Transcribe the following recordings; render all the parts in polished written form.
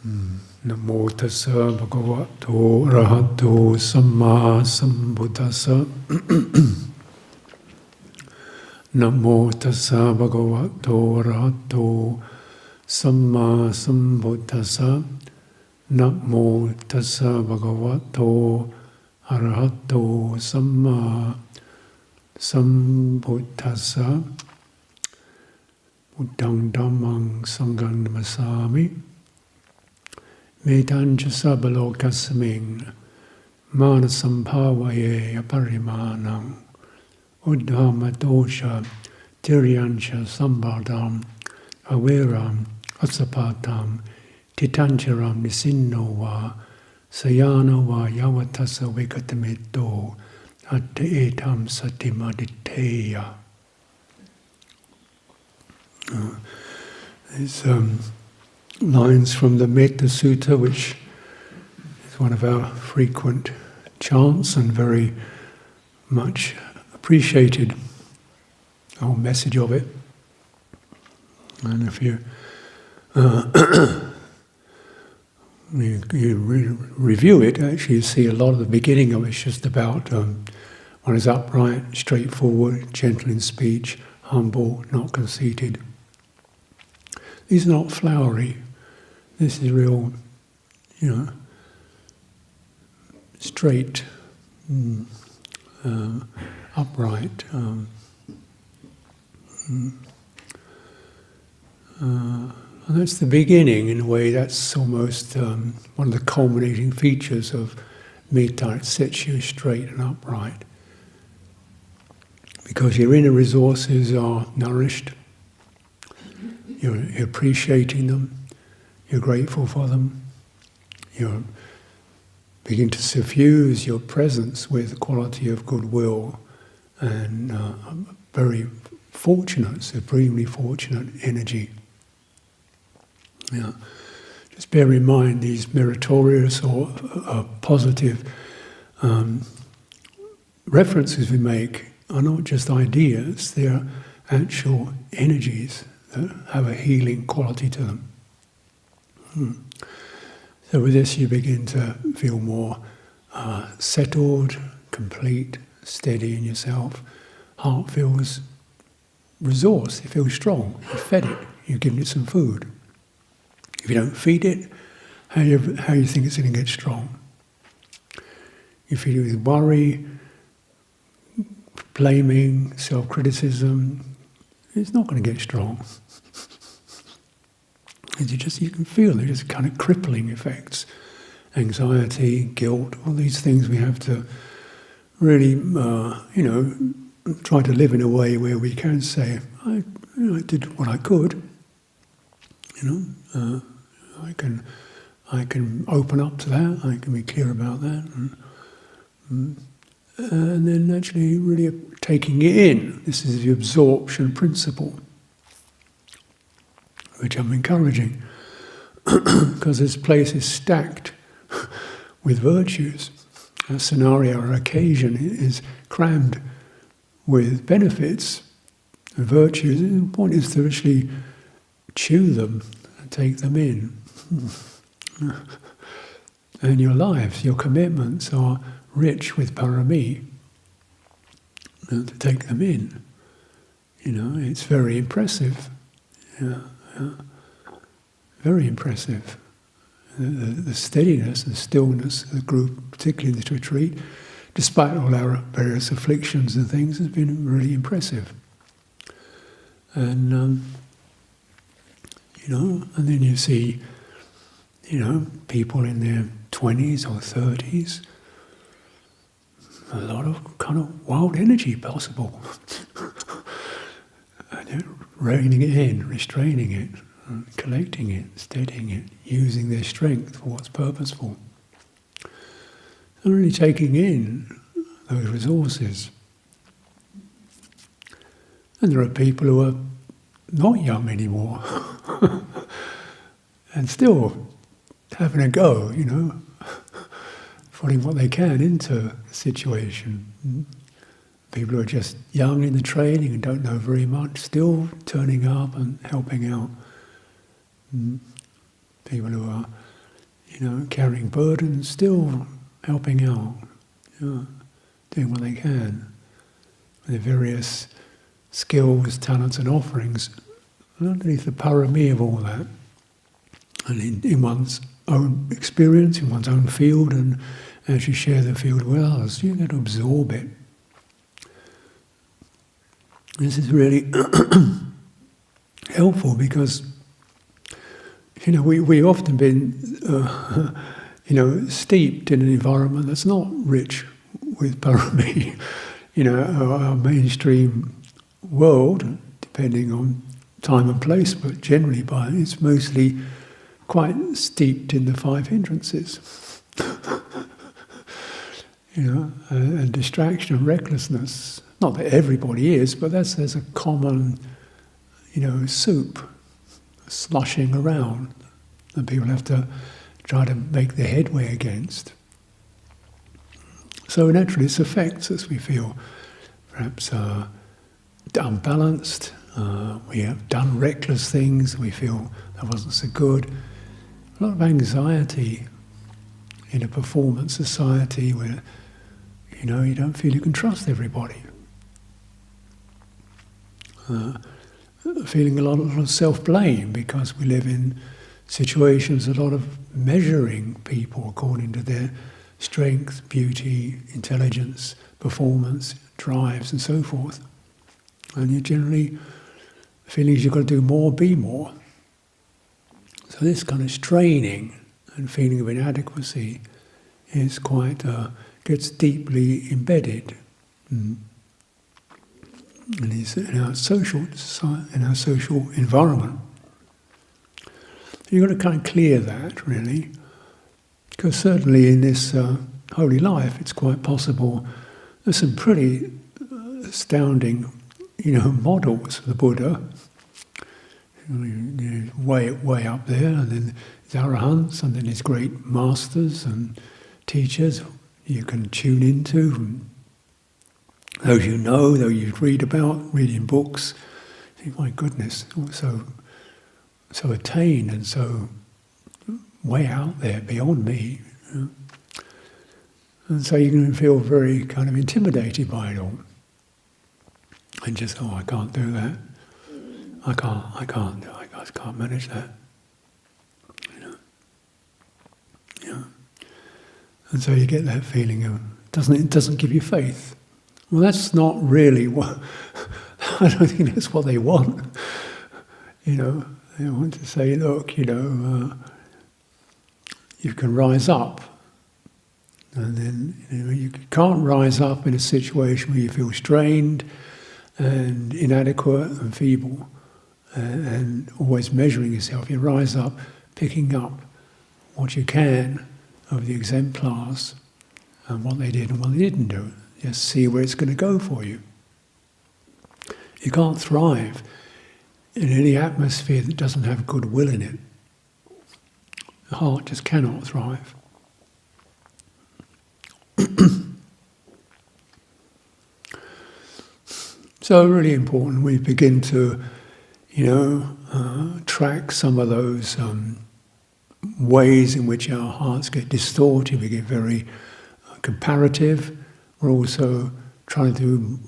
Namo tassa bhagavato arahato samma sambuddhassa. Namo tassa bhagavato arahato samma sambuddhassa. Namo tassa bhagavato arahato samma sambuddhassa. Buddhang dhammang sanghang namasami. Metancha sabalokasming manasampavaye aparimanam uddhama dosha tiryancha sambardam averam asapatam titancharam nisinno va sayana va yavatasa vikatamitto atta etam satimaditeya. These lines from the Metta Sutta, which is one of our frequent chants and very much appreciated, the whole message of it. And if you review it, actually you see a lot of the beginning of it is just about one is upright, straightforward, gentle in speech, humble, not conceited. These are not flowery. This is real, straight, upright. And that's the beginning, in a way. That's almost one of the culminating features of metta. It sets you straight and upright. Because your inner resources are nourished. You're appreciating them. You're grateful for them. You begin to suffuse your presence with the quality of goodwill and very fortunate, supremely fortunate energy. Yeah. Just bear in mind these meritorious or positive references we make are not just ideas, they're actual energies that have a healing quality to them. So with this you begin to feel more settled, complete, steady in yourself. Heart feels resourced, it feels strong. You fed it, you've given it some food. If you don't feed it, how you think it's going to get strong? You feed it with worry, blaming, self-criticism, it's not going to get strong. You can feel they're just kind of crippling effects. Anxiety, guilt, all these things we have to really, try to live in a way where we can say, I did what I could. I can open up to that. I can be clear about that, and then actually really taking it in. This is the absorption principle, which I'm encouraging, because this place is stacked with virtues. A scenario or occasion is crammed with benefits and virtues. The point is to actually chew them and take them in. And your lives, your commitments are rich with parami, and to take them in. It's very impressive. Very impressive. The steadiness and stillness of the group, particularly in this retreat, despite all our various afflictions and things, has been really impressive. And and then you see, people in their 20s or 30s, a lot of kind of wild energy possible. And reining it in, restraining it, collecting it, steadying it, using their strength for what's purposeful. And really taking in those resources. And there are people who are not young anymore and still having a go, putting what they can into the situation. People who are just young in the training and don't know very much, still turning up and helping out. People who are carrying burdens, still helping out, doing what they can with their various skills, talents and offerings, underneath the parami of all that, and in one's own experience, in one's own field, and as you share the field with others, you get to absorb it. This is really helpful because, we've often been, steeped in an environment that's not rich with parami. Our mainstream world, depending on time and place, but generally it's mostly quite steeped in the five hindrances. And distraction and recklessness. Not that everybody is, but there's a common, soup slushing around that people have to try to make their headway against. So naturally this affects us. We feel perhaps unbalanced, we have done reckless things, we feel that wasn't so good. A lot of anxiety in a performance society where you don't feel you can trust everybody. Feeling a lot of self-blame because we live in situations, a lot of measuring people according to their strength, beauty, intelligence, performance, drives and so forth. And you're generally feeling you've got to do more, be more. So this kind of straining and feeling of inadequacy is quite, gets deeply embedded. And is in our social environment. You've got to kind of clear that, really, because certainly in this holy life, it's quite possible. There's some pretty astounding, models of the Buddha, way up there, and then there's arahants, and then there's great masters and teachers you can tune into. And those those you read about, reading books, you think, my goodness, so attained and so way out there, beyond me. And so you can feel very kind of intimidated by it all. And just, I can't do that. I can't manage that. And so you get that feeling of, it doesn't give you faith. Well, that's not really what, I don't think that's what they want. They want to say, look, you can rise up. And then, you can't rise up in a situation where you feel strained and inadequate and feeble and always measuring yourself. You rise up, picking up what you can of the exemplars and what they did and what they didn't do. Just see where it's going to go for you. You can't thrive in any atmosphere that doesn't have goodwill in it. The heart just cannot thrive. So really important we begin to, track some of those ways in which our hearts get distorted. We get very comparative. We're also trying to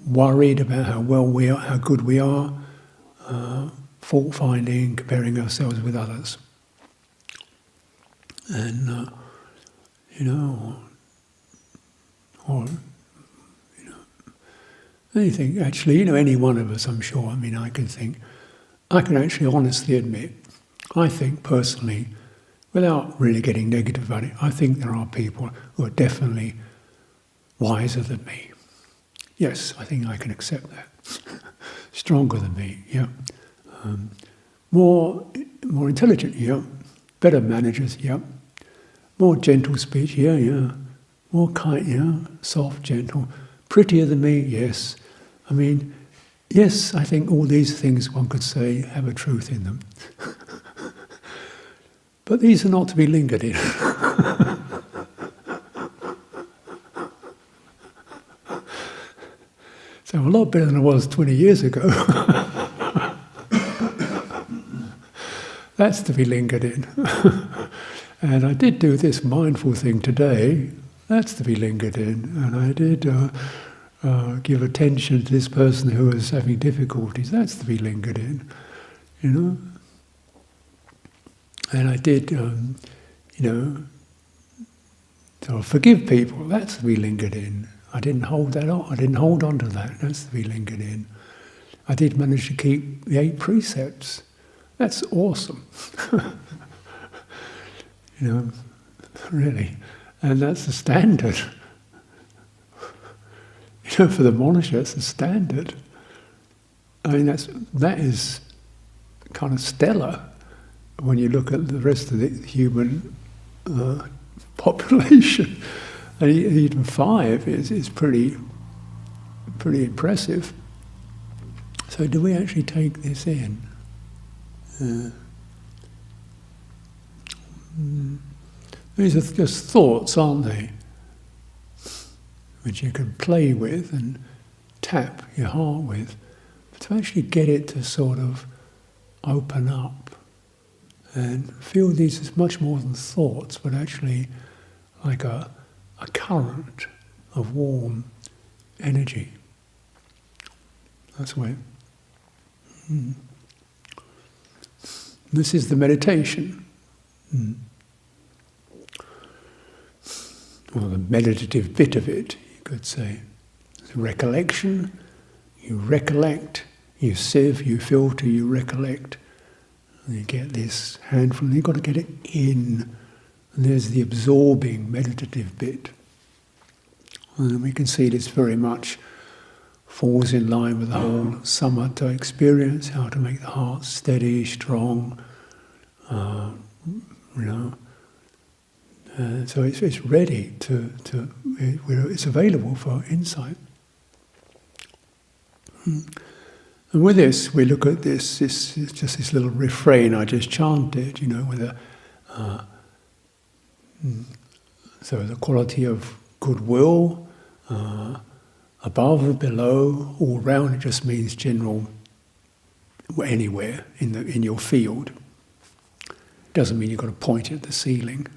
worried about how well we are, how good we are, fault-finding, comparing ourselves with others. And, anything, actually, any one of us, I'm sure, I can actually honestly admit, I think personally, without really getting negative about it, I think there are people who are definitely wiser than me. Yes, I think I can accept that. Stronger than me, yeah. More intelligent, yeah. Better managers, yeah. More gentle speech, yeah. More kind, yeah. Soft, gentle. Prettier than me, yes. Yes, I think all these things one could say have a truth in them. But these are not to be lingered in. So I'm a lot better than I was 20 years ago. That's to be lingered in. And I did do this mindful thing today. That's to be lingered in. And I did give attention to this person who was having difficulties. That's to be lingered in, you know. And I did, so forgive people. That's to be lingered in. I didn't hold that on. I didn't hold on to that. That's to be lingered in. I did manage to keep the 8 precepts. That's awesome. Really. And that's the standard. For the monastery, that's the standard. I mean, that is kind of stellar when you look at the rest of the human population. And even 5 is pretty impressive. So do we actually take this in? These are just thoughts, aren't they? Which you can play with and tap your heart with. But to actually get it to sort of open up and feel these as much more than thoughts, but actually like a current of warm energy. That's where. This is the meditation. Or the meditative bit of it, you could say. It's recollection, you recollect, you sieve, you filter, you recollect. And you get this handful, and you've got to get it in. And there's the absorbing meditative bit. And we can see this very much falls in line with the whole samatha experience, how to make the heart steady, strong, so it's ready it's available for insight. And with this, we look at this is just this little refrain I just chanted, with so the quality of goodwill, above, below, all round. It just means general, anywhere in your field. Doesn't mean you've got to point at the ceiling.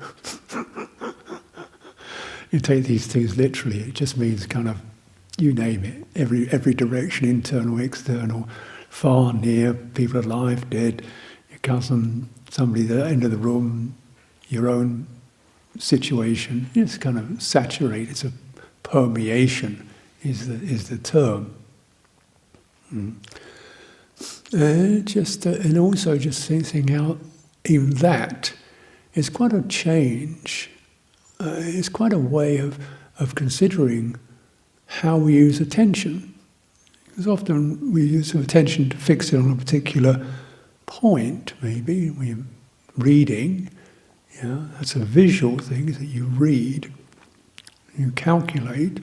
You take these things literally. It just means kind of, you name it, every direction, internal, external, far, near, people alive, dead, your cousin, somebody at the end of the room, your own situation. It's kind of saturate. It's a permeation is the term. And also just thinking out. Even that is quite a change. It's quite a way of considering how we use attention. Because often we use attention to fix it on a particular point, maybe. We're reading, that's a visual thing, is that you read, you calculate,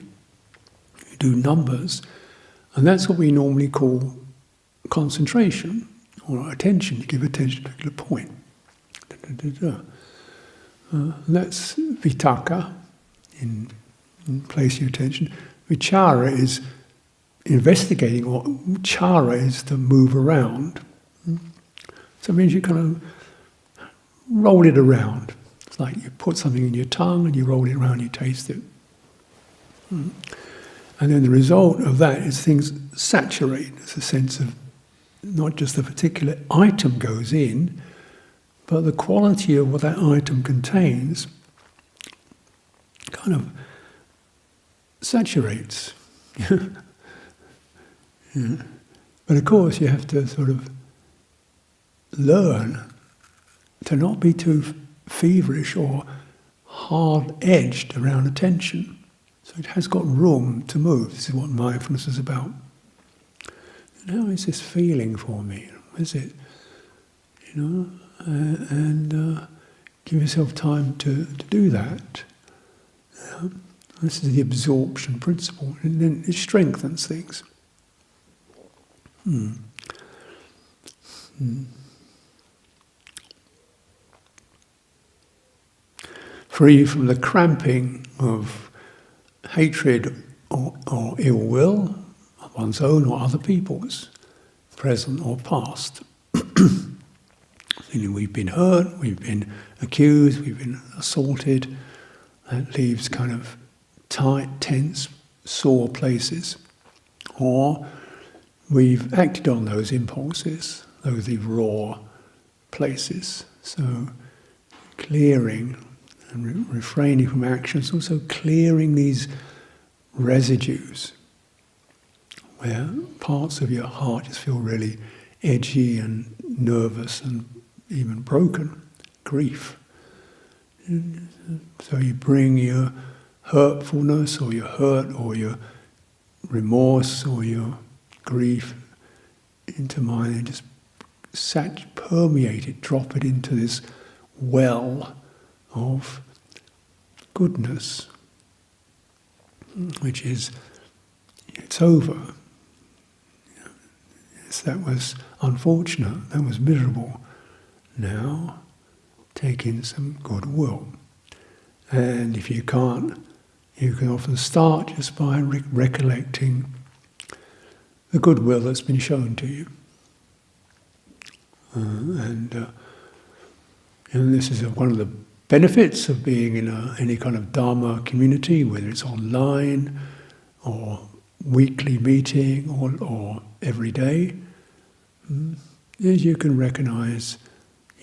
you do numbers, and that's what we normally call concentration, or attention. You give attention to a particular point. That's vitaka, in place your attention. Vichara is investigating, or chara is to move around. So it means you kind of roll it around. It's like you put something in your tongue and you roll it around, you taste it. And then the result of that is things saturate. There's a sense of not just the particular item goes in, but the quality of what that item contains kind of saturates. But of course you have to sort of learn to not be too feverish or hard-edged around attention. So it has got room to move. This is what mindfulness is about. And how is this feeling for me? Is it, and give yourself time to do that. This is the absorption principle, and then it strengthens things. Free from the cramping of hatred or ill will of one's own or other people's, present or past. we've been hurt, we've been accused, we've been assaulted. That leaves kind of tight, tense, sore places. Or we've acted on those impulses, those raw places. So clearing and refraining from actions, also clearing these residues where parts of your heart just feel really edgy and nervous and even broken, grief. So you bring your hurtfulness or your hurt or your remorse or your grief into mind and just permeate it, drop it into this well of goodness, which is, it's over. Yes, that was unfortunate, that was miserable. Now, take in some goodwill. And if you can't, you can often start just by recollecting the goodwill that's been shown to you. And this is one of the benefits of being in any kind of Dharma community, whether it's online or weekly meeting or every day, is you can recognize,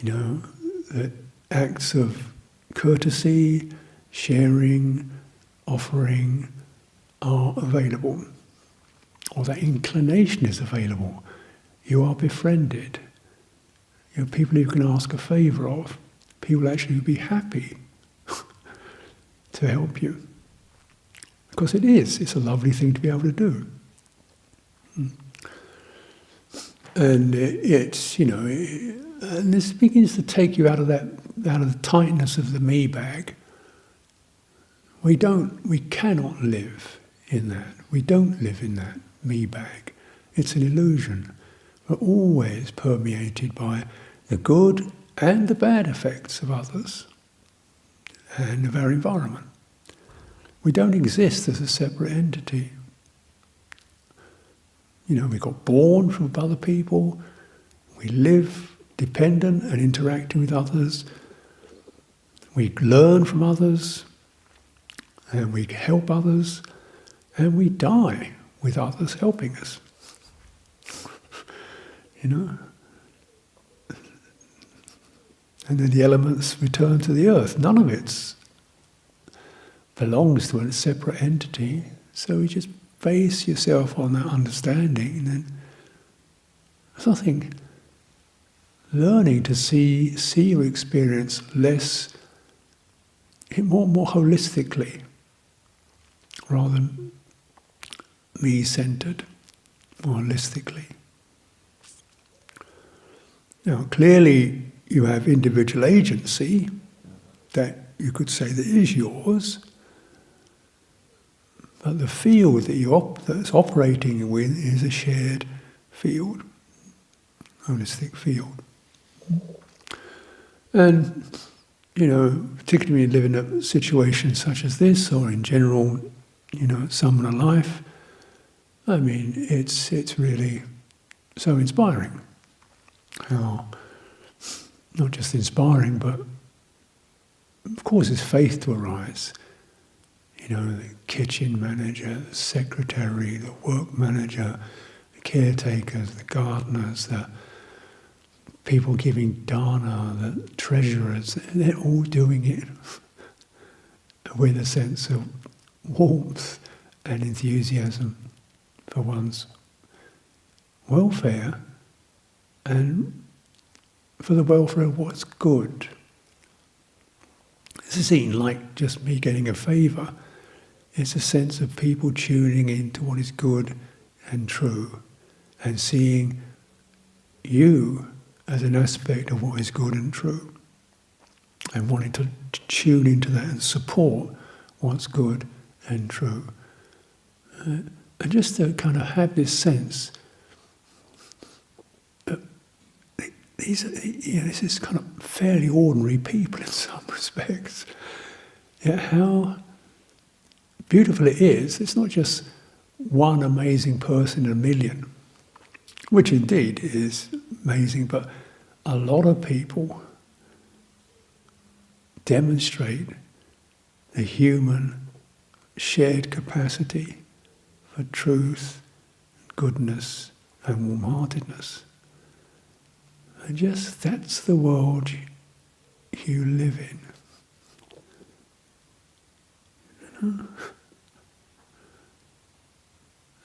that acts of courtesy, sharing, offering are available, or that inclination is available. You are befriended. You're people you can ask a favour of. People actually would be happy to help you. Because it's a lovely thing to be able to do. And and this begins to take you out of the tightness of the me bag. We cannot live in that. We don't live in that me bag. It's an illusion. We're always permeated by the good and the bad effects of others and of our environment. We don't exist as a separate entity. We got born from other people, we live dependent and interacting with others, we learn from others, and we help others, and we die with others helping us. And then the elements return to the earth. None of it belongs to a separate entity, so you just base yourself on that understanding, and then something learning to see your experience more holistically, rather than me-centered, more holistically. Now, clearly, you have individual agency that you could say that is yours, but the field that's operating with is a shared field, holistic field. And, particularly when you live in a situation such as this, or in general, summoner life, it's really so inspiring. How, not just inspiring, but of course it's faith to arise. The kitchen manager, the secretary, the work manager, the caretakers, the gardeners, the people giving dana, the treasurers, they're all doing it with a sense of warmth and enthusiasm for one's welfare and for the welfare of what's good. This isn't like just me getting a favour. It's a sense of people tuning into what is good and true and seeing you as an aspect of what is good and true and wanting to tune into that and support what's good and true. And just to kind of have this sense that this is kind of fairly ordinary people in some respects. Yet how beautiful it is. It's not just one amazing person in a million, which indeed is amazing, but a lot of people demonstrate the human shared capacity for truth, goodness, and warm-heartedness. And just that's the world you live in. You know?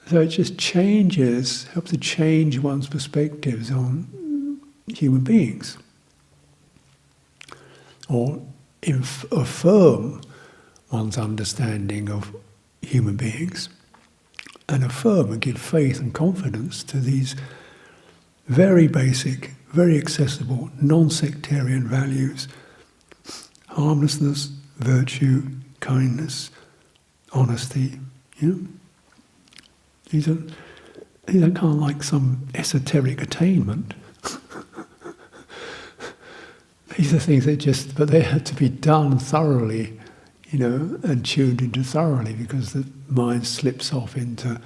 So it just changes, helps to change one's perspectives on human beings, or affirm one's understanding of human beings, and affirm and give faith and confidence to these very basic, very accessible, non-sectarian values: harmlessness, virtue, kindness, honesty. You know? These are kind of like some esoteric attainment. These are things but they have to be done thoroughly, you know, and tuned into thoroughly, because the mind slips off into,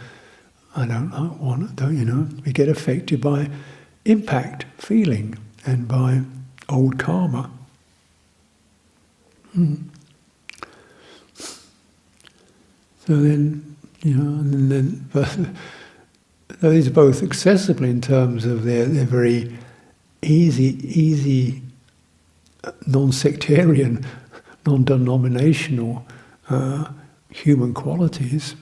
we get affected by impact, feeling, and by old karma. So then, you know, but these are both accessible in terms of they're very easy, non-sectarian, non-denominational human qualities.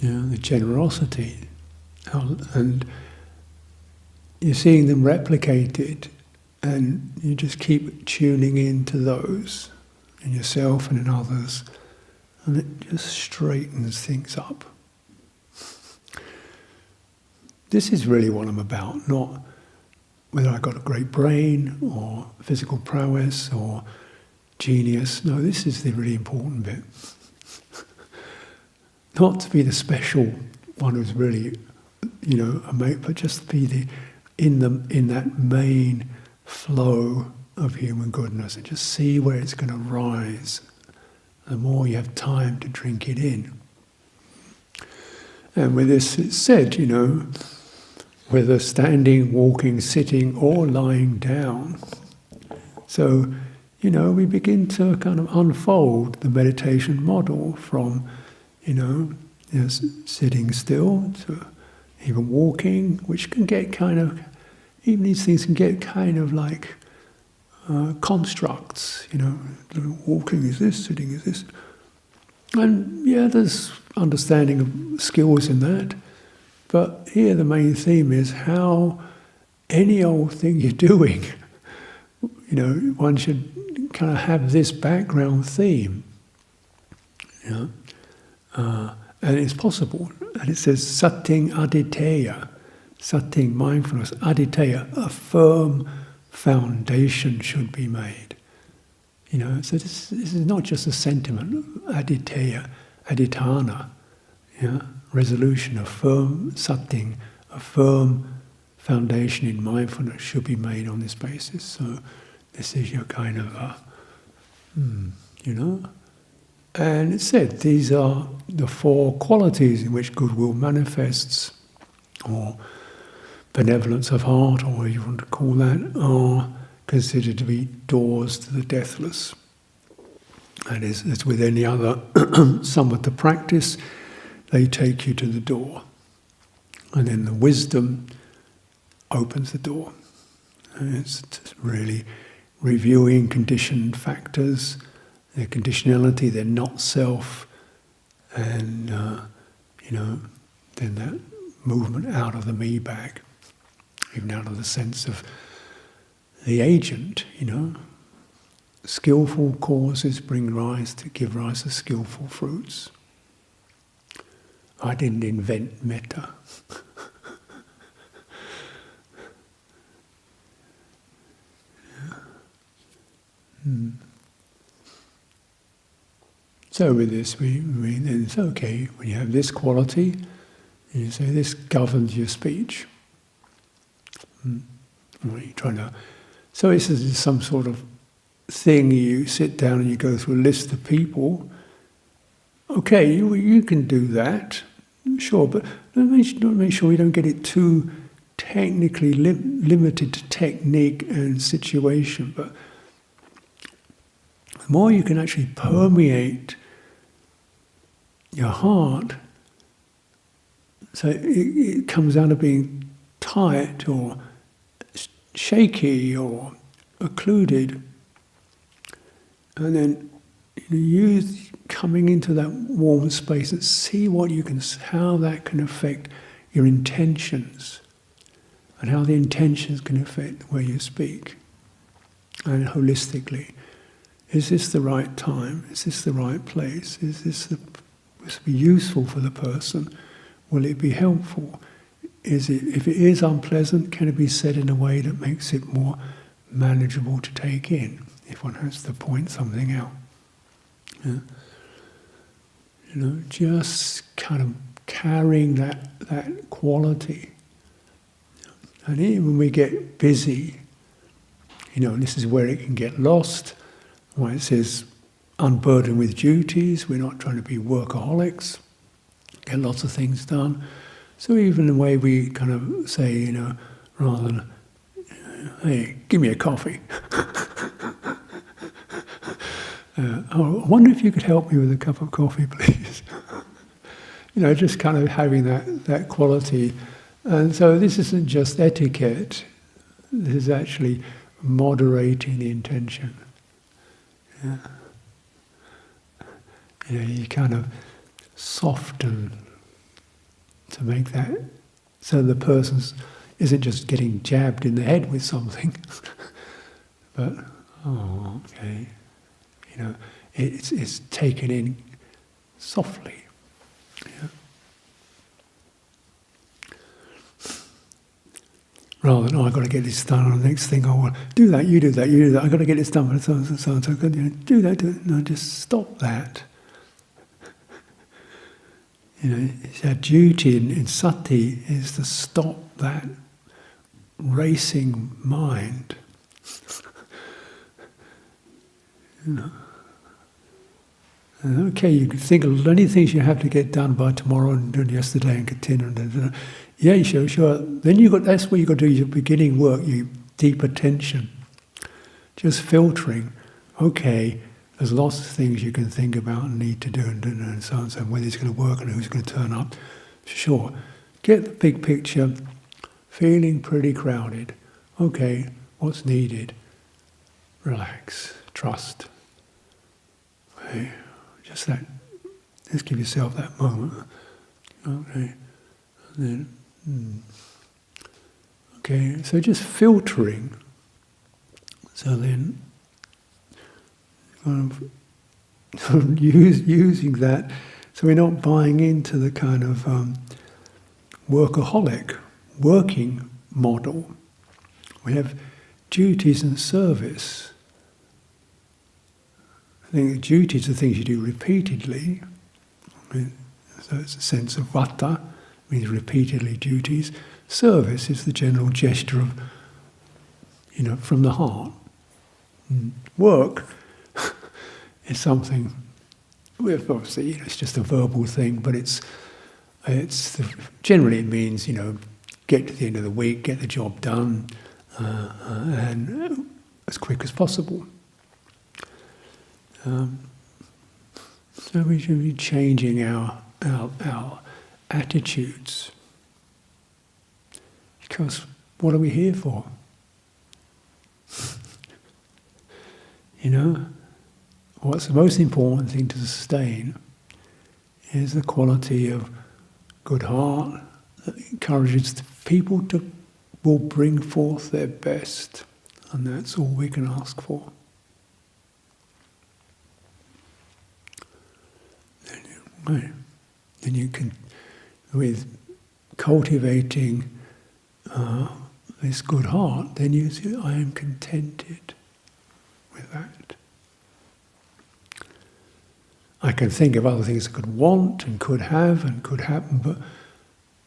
The generosity, and you're seeing them replicated, and you just keep tuning into those in yourself and in others, and it just straightens things up. This is really what I'm about, not whether I got a great brain or physical prowess or genius. No, this is the really important bit. Not to be the special one who's really, you know, a mate, but just be in that main flow of human goodness, and just see where it's going to rise. The more you have time to drink it in. And with this, it's said, you know, whether standing, walking, sitting, or lying down. So, you know, we begin to kind of unfold the meditation model from, you know, sitting still to even walking, which can get kind of, even these things can get kind of like constructs, you know, walking is this, sitting is this. And yeah, there's understanding of skills in that. But here the main theme is how any old thing you're doing, you know, one should kind of have this background theme. You know? And it's possible. And it says, satting aditeya, satting mindfulness, aditeya, a firm foundation should be made. You know, so this is not just a sentiment, aditeya, aditana, yeah, resolution, a firm satting, a firm foundation in mindfulness should be made on this basis. So this is your kind of, you know. And it said these are the four qualities in which goodwill manifests, or benevolence of heart, or whatever you want to call that, are considered to be doors to the deathless. And as with any other somewhat to practice, they take you to the door. And then the wisdom opens the door. And it's really reviewing conditioned factors, their conditionality, their not self, and you know, then that movement out of the me bag, even out of the sense of the agent, you know. Skillful causes give rise to skillful fruits. I didn't invent metta. So with this, we then it's okay when you have this quality, you say this governs your speech. What are you trying to? So it's some sort of thing, you sit down and you go through a list of people. Okay, you can do that, sure, but make sure you don't get it too technically limited to technique and situation. But the more you can actually permeate your heart, so it comes out of being tight or shaky or occluded, and then use coming into that warm space and see how that can affect your intentions, and how the intentions can affect the way you speak, and holistically. Is this the right time? Is this the right place? Is this be useful for the person? Will it be helpful? If it is unpleasant, can it be said in a way that makes it more manageable to take in, if one has to point something out? Yeah. Just kind of carrying that quality. And even when we get busy, this is where it can get lost. Why it says, unburdened with duties, we're not trying to be workaholics, get lots of things done. So even the way we kind of say, rather than, hey, give me a coffee. I wonder if you could help me with a cup of coffee, please. Just kind of having that quality. And so this isn't just etiquette, this is actually moderating the intention. Yeah. You kind of soften to make that so the person isn't just getting jabbed in the head with something, but, okay, it's taken in softly. Yeah. Rather than, I've got to get this done, and the next thing, do that, you do that, I've got to get this done, but so and so and so, do that, no, just stop that. It's our duty in sati is to stop that racing mind. Okay, you can think of many things you have to get done by tomorrow and done yesterday and continue. Yeah, sure. Then that's what you've got to do, your beginning work, your deep attention. Just filtering. Okay, there's lots of things you can think about and need to do and so on and so on, whether it's going to work and who's going to turn up. Sure. Get the big picture, feeling pretty crowded. Okay, what's needed? Relax, trust. Okay, just that. Just give yourself that moment. Okay, and then, okay, so just filtering. So then, kind of using that, so we're not buying into the kind of workaholic working model. We have duties and service. I think the duties are things you do repeatedly. So it's a sense of vata, means repeatedly duties. Service is the general gesture of, from the heart. Work is something, obviously, it's just a verbal thing, but generally it means, get to the end of the week, get the job done, and as quick as possible. So we should be changing our attitudes. Because what are we here for? What's the most important thing to sustain is the quality of good heart that encourages people will bring forth their best, and that's all we can ask for. Then you can, with cultivating this good heart, then you say, I am contented with that. I can think of other things I could want and could have and could happen, but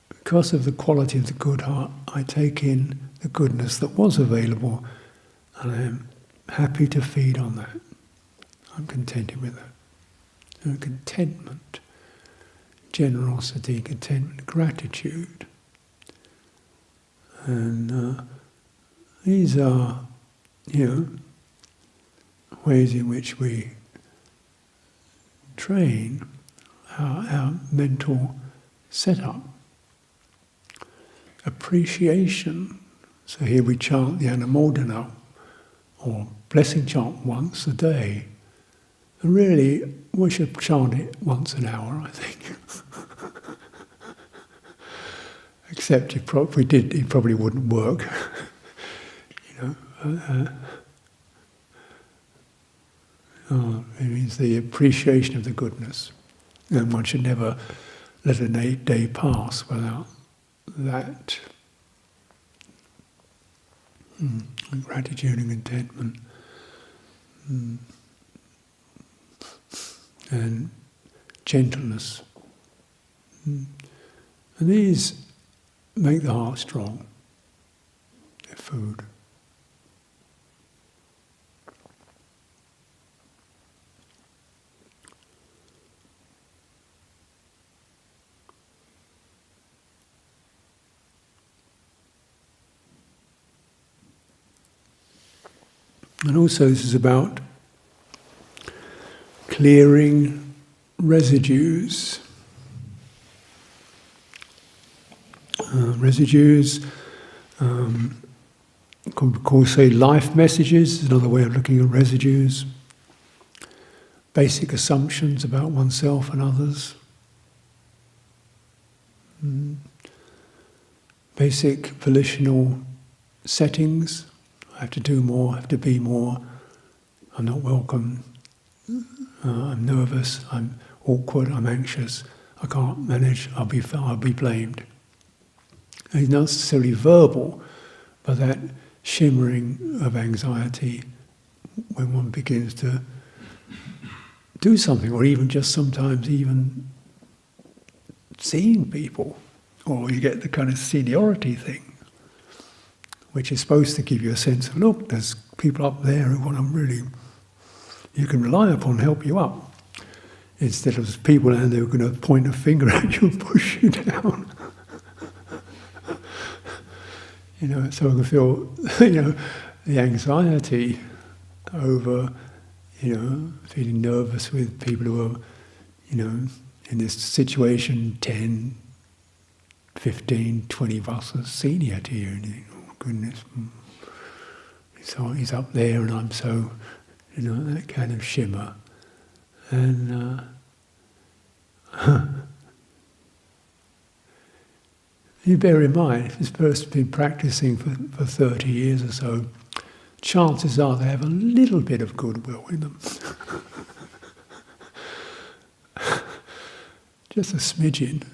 because of the quality of the good heart, I take in the goodness that was available, and I am happy to feed on that. I'm contented with that. And contentment, generosity, contentment, gratitude. And these are, ways in which we train our mental setup. Appreciation. So here we chant the Anumodana or blessing chant once a day. And really, we should chant it once an hour, I think. Except if we did, it probably wouldn't work. It means the appreciation of the goodness. And one should never let a day pass without that gratitude and contentment. And gentleness. And these make the heart strong. They're food. And also this is about clearing residues. Residues, could say life messages, is another way of looking at residues. Basic assumptions about oneself and others. Basic volitional settings. I have to do more, I have to be more. I'm not welcome. I'm nervous, I'm awkward, I'm anxious. I can't manage, I'll be blamed. And it's not necessarily verbal, but that shimmering of anxiety when one begins to do something, or even just sometimes even seeing people, or you get the kind of seniority thing, which is supposed to give you a sense of, look, there's people up there who want to really, you can rely upon help you up, instead of people down there who are going to point a finger at you and push you down. So I can feel, the anxiety over, feeling nervous with people who are, in this situation 10, 15, 20 Vassas senior to you, and you think, oh goodness, so he's up there and I'm so, that kind of shimmer. And you bear in mind, if this person's been practicing for 30 years or so, chances are they have a little bit of goodwill in them. Just a smidgen,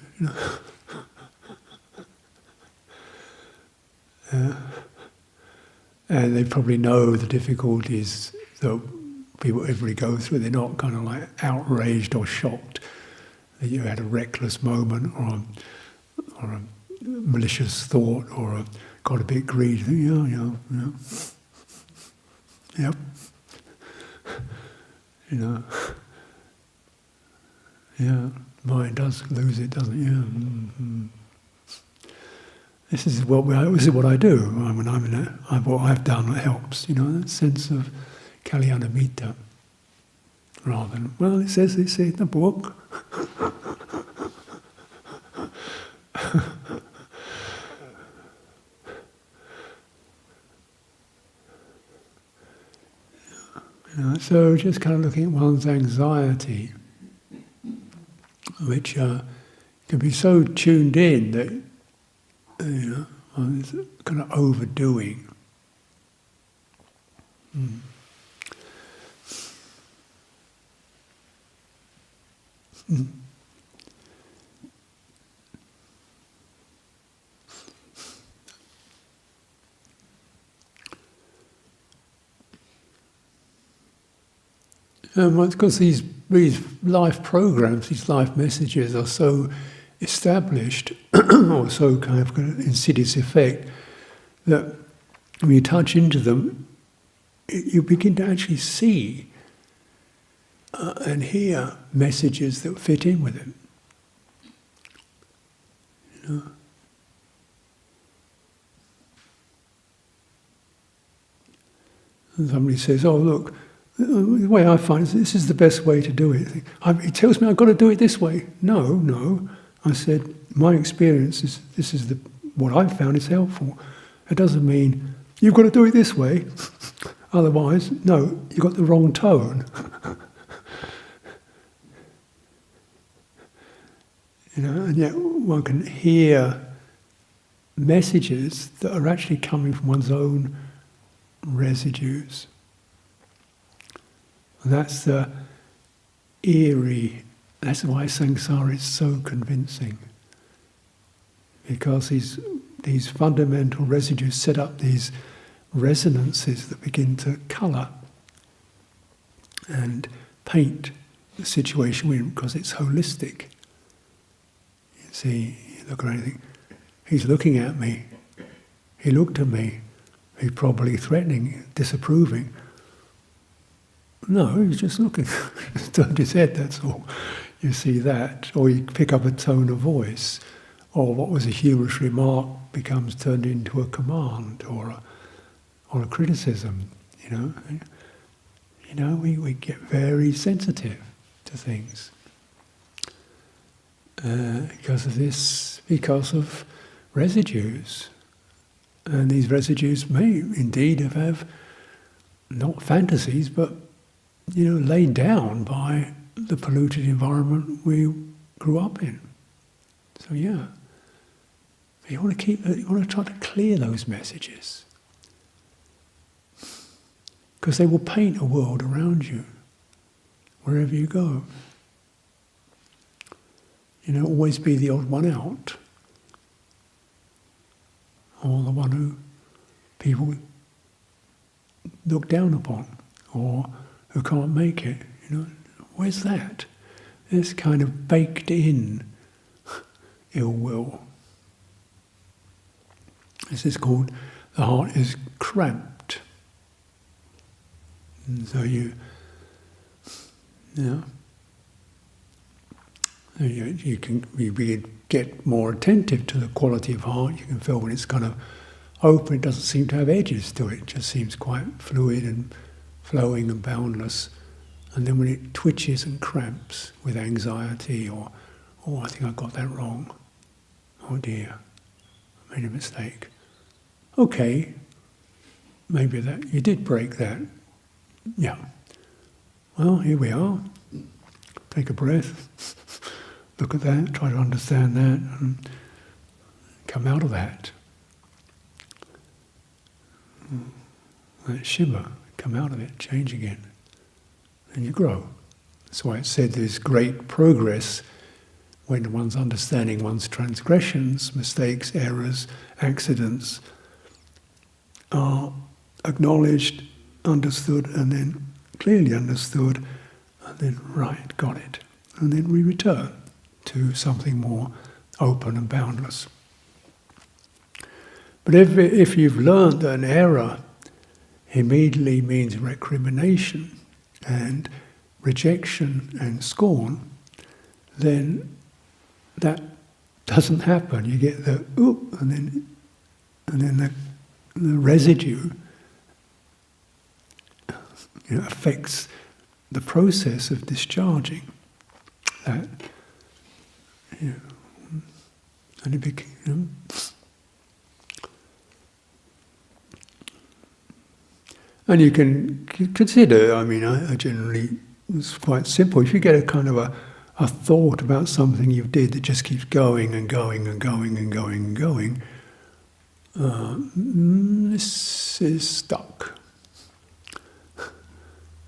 and they probably know the difficulties that everybody go through. They're not kind of like outraged or shocked that you had a reckless moment or a malicious thought or got a bit greedy. Yep. Mind does lose it, doesn't it? Yeah. This is what I do when I'm in it. What I've done helps, that sense of Kalyanamitta, rather than, well, it says in the book. So just kind of looking at one's anxiety, which can be so tuned in that one's kind of overdoing. Because these life programs, these life messages are so established, or so kind of got an insidious effect, that when you touch into them, you begin to actually see and hear messages that fit in with it. You know? And somebody says, "Oh, look, the way I find it, this is the best way to do it." He tells me I've got to do it this way. No. I said, my experience is this is what I've found is helpful. It doesn't mean you've got to do it this way. Otherwise, no, you've got the wrong tone. You know, and yet one can hear messages that are actually coming from one's own residues. And that's the eerie, that's why samsara is so convincing. Because these fundamental residues set up these resonances that begin to colour and paint the situation we're in, because it's holistic. You see, you look at anything, he's looking at me, he looked at me, he's probably threatening, disapproving. No, he's just looking, just turned his head, that's all. You see that, or you pick up a tone of voice, or what was a humorous remark becomes turned into a command or a criticism. You know, we get very sensitive to things because of this, because of residues, and these residues may indeed have not fantasies, but laid down by the polluted environment we grew up in. So yeah, you want to try to clear those messages, because they will paint a world around you wherever you go. Always be the odd one out, or the one who people look down upon, or who can't make it. Where's that? This kind of baked in ill will. This is called, the heart is cramped. And so you get more attentive to the quality of heart. You can feel when it's kind of open, it doesn't seem to have edges to it. It just seems quite fluid and flowing and boundless. And then when it twitches and cramps with anxiety, or, "Oh, I think I got that wrong. Oh dear, I made a mistake." Okay, maybe that you did break that. Yeah. Well, here we are. Take a breath. Look at that. Try to understand that, and come out of that. That shimmer. Come out of it. Change again. And you grow. That's why it's said there's great progress when one's understanding one's transgressions, mistakes, errors, accidents are acknowledged, understood, and then clearly understood, and then right, got it. And then we return to something more open and boundless. But if you've learned that an error immediately means recrimination and rejection and scorn, then that doesn't happen. You get the oop, and then the residue affects the process of discharging that. And it became. And you can consider, I generally, it's quite simple. If you get a kind of a thought about something you did that just keeps going and going and going and going and going, this is stuck.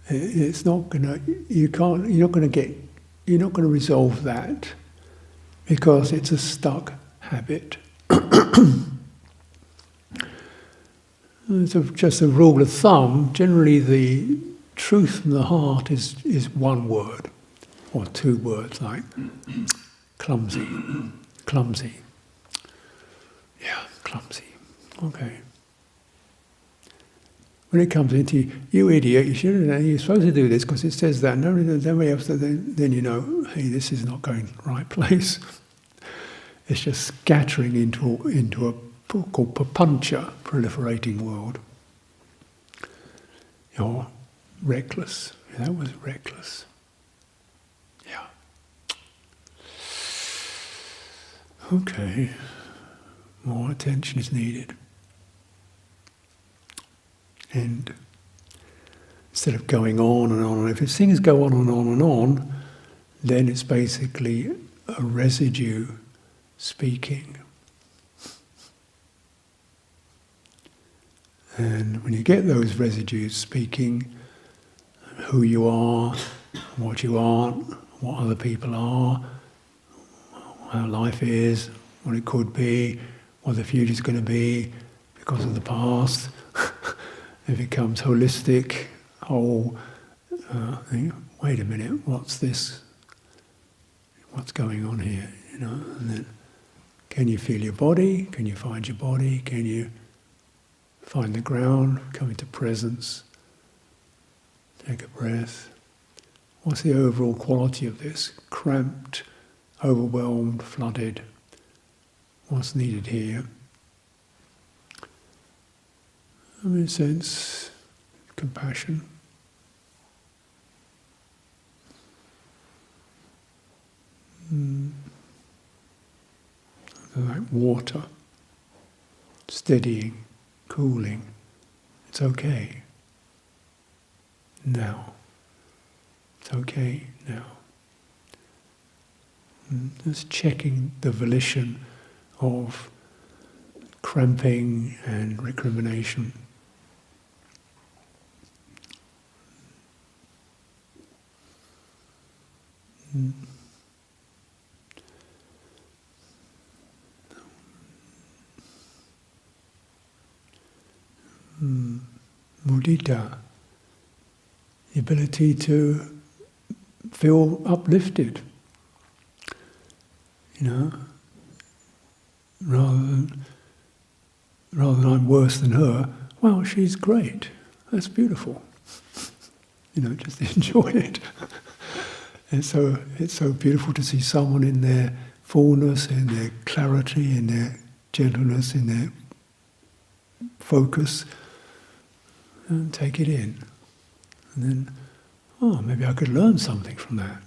It's not gonna, you're not gonna resolve that, because it's a stuck habit. So just a rule of thumb, generally the truth from the heart is one word, or two words, like clumsy. Clumsy. Yeah, clumsy. Okay. when it comes into you idiot, you're supposed to do this because it says that. Nobody else. Then you know, hey, this is not going the right place. It's just scattering into a called papancha, proliferating world. You're reckless. That was reckless. Yeah. Okay. More attention is needed. And instead of going on and on, if things go on and on and on, then it's basically a residue speaking. And when you get those residues speaking, who you are, what you aren't, what other people are, how life is, what it could be, what the future is going to be because of the past, it becomes holistic, whole. Wait a minute, what's this? What's going on here? You know, and then can you feel your body? Can you find your body? Can you find the ground? Come into presence. Take a breath. What's the overall quality of this? Cramped, overwhelmed, flooded. What's needed here? I mean, sense, compassion. Like water, steadying, cooling. It's okay. Now. It's okay now. Just checking the volition of cramping and recrimination. Mudita, the ability to feel uplifted, you know, rather than I'm worse than her. Well, she's great. That's beautiful. You know, just enjoy it. It's so beautiful to see someone in their fullness, in their clarity, in their gentleness, in their focus, and take it in. And then, maybe I could learn something from that.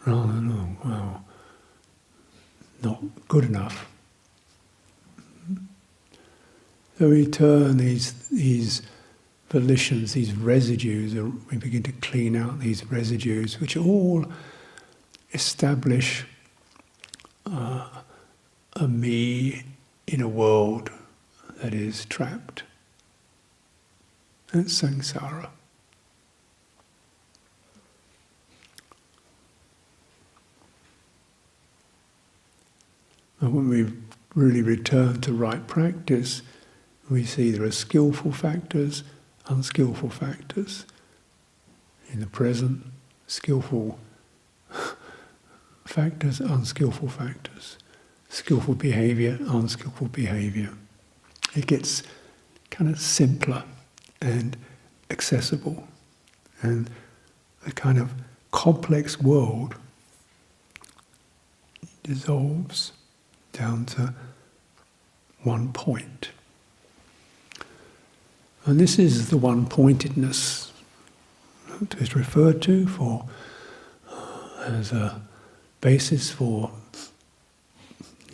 Rather than, not good enough. So we turn these volitions, these residues, we begin to clean out these residues, which all establish a me in a world that is trapped. That's samsara. And when we really return to right practice, we see there are skillful factors, unskillful factors. In the present, skillful factors, unskillful factors. Skillful behavior, unskillful behavior. It gets kind of simpler and accessible, and the kind of complex world dissolves down to one point. And this is the one-pointedness that is referred to as a basis for,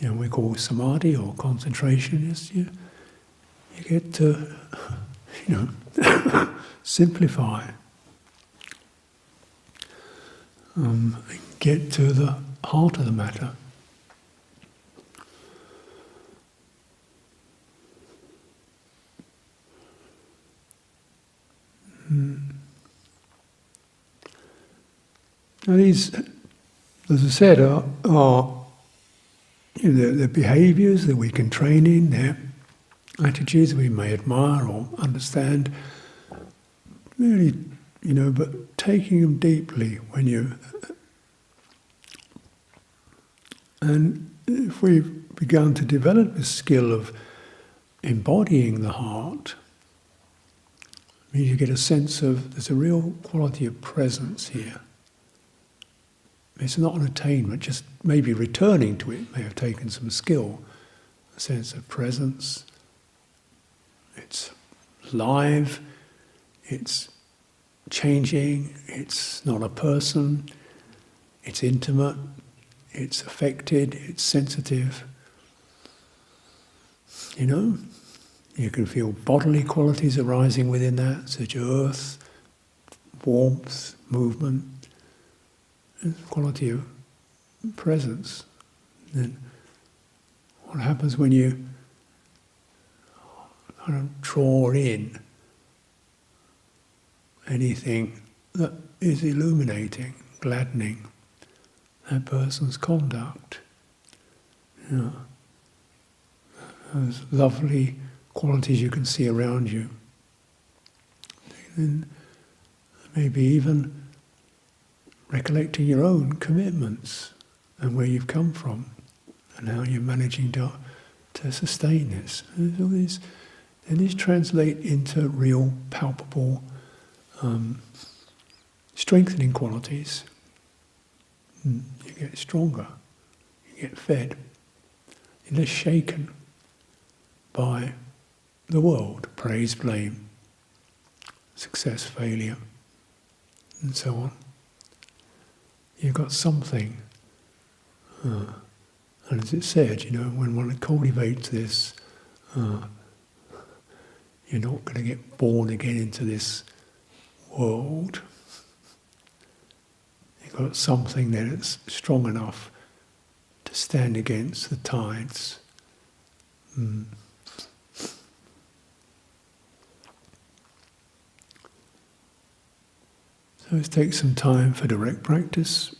we call samadhi or concentration. Is you get to, simplify, get to the heart of the matter. Now these, as I said, are the behaviours that we can train in, they're attitudes we may admire or understand, really, but taking them deeply when you... And if we've begun to develop this skill of embodying the heart means you get a sense of, there's a real quality of presence here. It's not an attainment, just maybe returning to it may have taken some skill. A sense of presence. It's live, it's changing, it's not a person, it's intimate, it's affected, it's sensitive. You know, you can feel bodily qualities arising within that, such as earth, warmth, movement, and quality of presence. Then what happens when you kind of draw in anything that is illuminating, gladdening that person's conduct? You know, those lovely qualities you can see around you. And maybe even recollecting your own commitments and where you've come from and how you're managing to sustain this. And all these, and these translate into real, palpable, strengthening qualities. You get stronger, you get fed, you're less shaken by the world, praise, blame, success, failure, and so on. You've got something, and as it said, you know, when one cultivates this, you're not going to get born again into this world. You've got something that's strong enough to stand against the tides. So let's take some time for direct practice.